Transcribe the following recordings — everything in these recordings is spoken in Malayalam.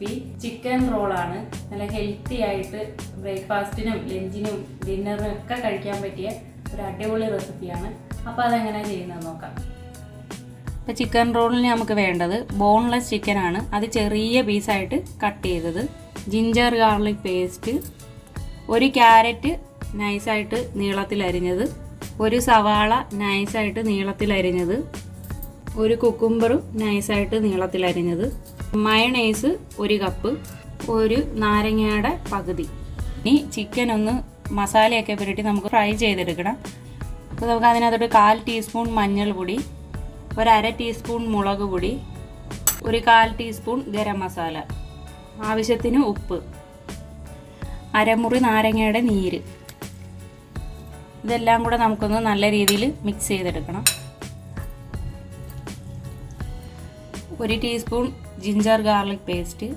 റെസിപ്പി ചിക്കൻ റോളാണ്. നല്ല ഹെൽത്തി ആയിട്ട് ബ്രേക്ക്ഫാസ്റ്റിനും ലഞ്ചിനും ഡിന്നറിനും ഒക്കെ കഴിക്കാൻ പറ്റിയ ഒരു അടിപൊളി റെസിപ്പിയാണ്. അപ്പോൾ അതെങ്ങനെയാണ് ചെയ്യുന്നത് നോക്കാം. ഇപ്പോൾ ചിക്കൻ റോളിന് നമുക്ക് വേണ്ടത് ബോൺലെസ് ചിക്കനാണ്. അത് ചെറിയ പീസായിട്ട് കട്ട് ചെയ്തത്, ജിഞ്ചർ ഗാർലിക് പേസ്റ്റ്, ഒരു ക്യാരറ്റ് നൈസായിട്ട് നീളത്തിലരിഞ്ഞത്, ഒരു സവാള നൈസായിട്ട് നീളത്തിലരിഞ്ഞത്, ഒരു കുക്കുംബറും നൈസായിട്ട് നീളത്തിലരിഞ്ഞത്, മയണൈസ് 1 കപ്പ്, ഒരു നാരങ്ങയുടെ പകുതി. ഇനി ചിക്കൻ ഒന്ന് മസാലയൊക്കെ പുരട്ടി നമുക്ക് ഫ്രൈ ചെയ്തെടുക്കണം. അപ്പോൾ നമുക്ക് അതിനകത്തോട്ട് 1/4 ടീസ്പൂൺ മഞ്ഞൾപ്പൊടി, ഒരു 1/2 ടീസ്പൂൺ മുളക് പൊടി, ഒരു 1/4 ടീസ്പൂൺ ഗരം മസാല, ആവശ്യത്തിന് ഉപ്പ്, അരമുറി നാരങ്ങയുടെ നീര്, ഇതെല്ലാം കൂടെ നമുക്കൊന്ന് നല്ല രീതിയിൽ മിക്സ് ചെയ്തെടുക്കണം. 1 ടീസ്പൂൺ ജിഞ്ചർ ഗാർലിക് പേസ്റ്റ്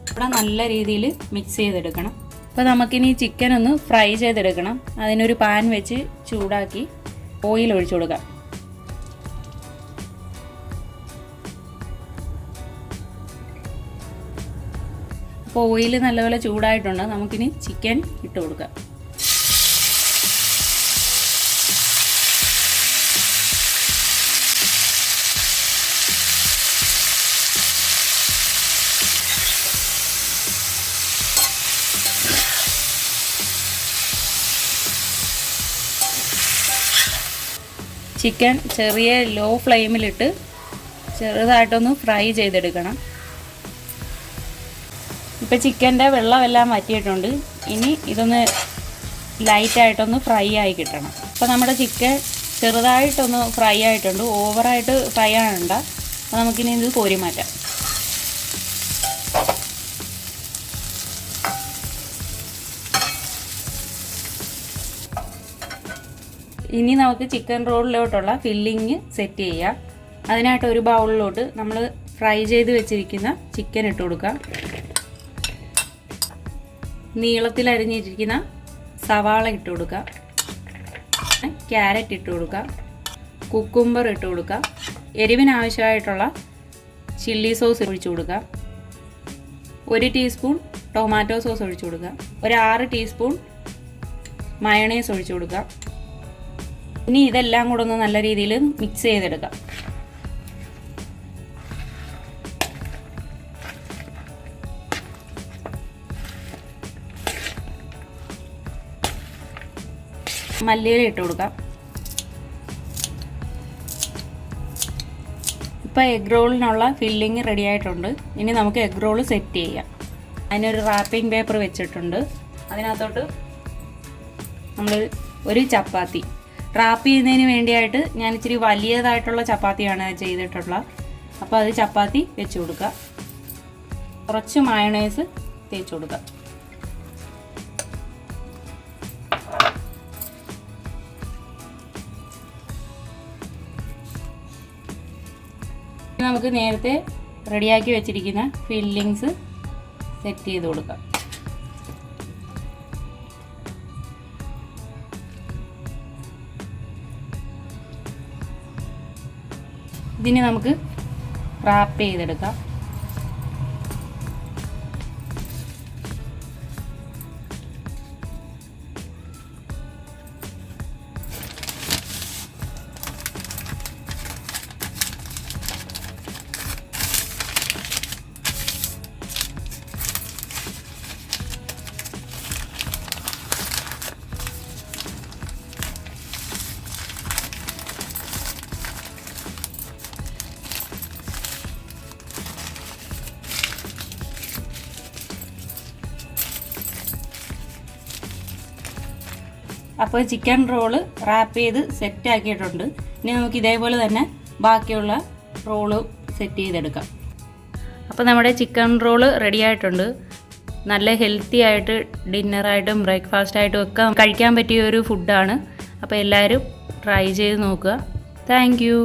ഇവിടെ നല്ല രീതിയിൽ മിക്സ് ചെയ്തെടുക്കണം. അപ്പോൾ നമുക്കിനി ചിക്കൻ ഒന്ന് ഫ്രൈ ചെയ്തെടുക്കണം. അതിനൊരു പാൻ വെച്ച് ചൂടാക്കി ഓയിൽ ഒഴിച്ചു കൊടുക്കാം. അപ്പോൾ ഓയിൽ നല്ലപോലെ ചൂടായിട്ടുണ്ട്. നമുക്കിനി ചിക്കൻ ഇട്ട് കൊടുക്കാം. ചിക്കൻ ചെറിയ ലോ ഫ്ലെയിമിലിട്ട് ചെറുതായിട്ടൊന്ന് ഫ്രൈ ചെയ്തെടുക്കണം. ഇപ്പോൾ ചിക്കൻ്റെ വെള്ളമെല്ലാം വറ്റിയിട്ടുണ്ട്. ഇനി ഇതൊന്ന് ലൈറ്റായിട്ടൊന്ന് ഫ്രൈ ആയി കിട്ടണം. അപ്പോൾ നമ്മുടെ ചിക്കൻ ചെറുതായിട്ടൊന്ന് ഫ്രൈ ആയിട്ടുണ്ട്, ഓവറായിട്ട് ഫ്രൈ ആകണ്ട. അപ്പോൾ നമുക്കിനി ഇത് കോരി മാറ്റാം. ഇനി നമുക്ക് ചിക്കൻ റോളിലോട്ടുള്ള ഫില്ലിങ് സെറ്റ് ചെയ്യാം. അതിനായിട്ട് ഒരു ബൗളിലോട്ട് നമ്മൾ ഫ്രൈ ചെയ്ത് വെച്ചിരിക്കുന്ന ചിക്കൻ ഇട്ട് കൊടുക്കാം. നീളത്തിൽ അരിഞ്ഞിരിക്കുന്ന സവാള ഇട്ട് കൊടുക്കാം. ക്യാരറ്റ് ഇട്ട് കൊടുക്കാം. കുക്കുംബർ ഇട്ട് കൊടുക്കാം. എരിവിനാവശ്യമായിട്ടുള്ള ചില്ലി സോസ് ഒഴിച്ചു കൊടുക്കാം. 1 ടീസ്പൂൺ ടൊമാറ്റോ സോസ് ഒഴിച്ചു കൊടുക്കാം. ഒരു 6 ടീസ്പൂൺ മയണൈസ് ഒഴിച്ചു കൊടുക്കാം. ഇനി ഇതെല്ലാം കൂടെ ഒന്ന് നല്ല രീതിയിൽ മിക്സ് ചെയ്തെടുക്കാം. മല്ലിയില ഇട്ട് കൊടുക്കാം. ഇപ്പോൾ എഗ് റോളിനുള്ള ഫില്ലിങ് റെഡി ആയിട്ടുണ്ട്. ഇനി നമുക്ക് എഗ് റോൾ സെറ്റ് ചെയ്യാം. അതിനൊരു റാപ്പിംഗ് പേപ്പർ വെച്ചിട്ടുണ്ട്. അതിനകത്തോട്ട് നമ്മൾ ഒരു ചപ്പാത്തി റാപ്പ് ചെയ്യുന്നതിന് വേണ്ടിയായിട്ട് ഞാൻ ഇച്ചിരി വലിയതായിട്ടുള്ള ചപ്പാത്തിയാണ് ചെയ്തിട്ടുള്ളത്. അപ്പോൾ അത് ചപ്പാത്തി വെച്ച് കൊടുക്കുക. കുറച്ച് മയണൈസ് തേച്ച് കൊടുക്കുക. നമുക്ക് നേരത്തെ റെഡിയാക്കി വെച്ചിരിക്കുന്ന ഫില്ലിങ്സ് സെറ്റ് ചെയ്ത് കൊടുക്കാം. ഇതിന് നമുക്ക് റാപ്പ് ചെയ്തെടുക്കാം. അപ്പോൾ ചിക്കൻ റോള് റാപ്പ് ചെയ്ത് സെറ്റ് ആക്കിയിട്ടുണ്ട്. ഇനി നമുക്ക് ഇതേപോലെ തന്നെ ബാക്കിയുള്ള റോള് സെറ്റ് ചെയ്തെടുക്കാം. അപ്പോൾ നമ്മുടെ ചിക്കൻ റോള് റെഡി ആയിട്ടുണ്ട്. നല്ല ഹെൽത്തി ആയിട്ട് ഡിന്നറായിട്ടും ബ്രേക്ക്ഫാസ്റ്റായിട്ടും ഒക്കെ കഴിക്കാൻ പറ്റിയ ഒരു ഫുഡാണ്. അപ്പോൾ എല്ലാവരും ട്രൈ ചെയ്ത് നോക്കുക. Thank you.